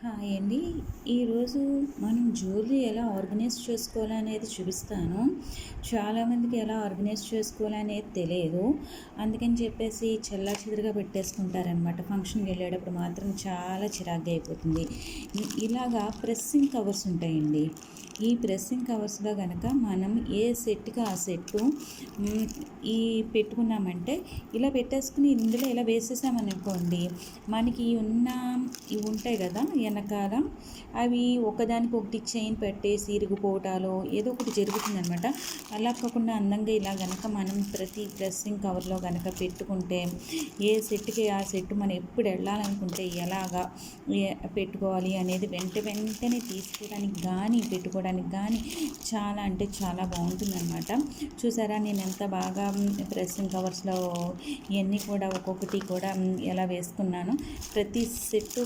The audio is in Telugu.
హాయ్ అండి. ఈరోజు మనం జ్యువెలరీ ఎలా ఆర్గనైజ్ చేసుకోవాలనేది చూపిస్తాను. చాలామందికి ఎలా ఆర్గనైజ్ చేసుకోవాలనేది తెలియదు. అందుకని చెప్పేసి చెల్లాచెదురుగా పెట్టేసుకుంటారనమాట. ఫంక్షన్కి వెళ్ళేటప్పుడు మాత్రం చాలా చిరాగ్గా అయిపోతుంది. ఇలాగా ప్రెస్సింగ్ కవర్స్ ఉంటాయండి. ఈ ప్రెస్సింగ్ కవర్స్లో కనుక మనం ఏ సెట్కి ఆ సెట్టు ఈ పెట్టుకున్నామంటే ఇలా పెట్టేసుకుని ఇందులో ఇలా వేసేసామనుకోండి, మనకి ఇవి ఉంటాయి కదా వెనకాల, అవి ఒకదానికి ఒకటి చైన్ పెట్టేసి ఇరిగిపోవటాలో ఏదో ఒకటి జరుగుతుందనమాట. అలా కాకుండా అందంగా ఇలా కనుక మనం ప్రతి ప్రెస్సింగ్ కవర్లో కనుక పెట్టుకుంటే ఏ సెట్కి ఆ సెట్ మనం ఎప్పుడు వెళ్ళాలనుకుంటే ఎలాగా పెట్టుకోవాలి అనేది వెంటనే తీసుకోవడానికి కానీ పెట్టుకోవడానికి కానీ చాలా అంటే చాలా బాగుంటుందన్నమాట. చూసారా నేను ఎంత బాగా ప్రెస్సింగ్ కవర్స్లో ఇవన్నీ కూడా ఒక్కొక్కటి కూడా ఎలా వేసుకున్నాను. ప్రతి సెట్టు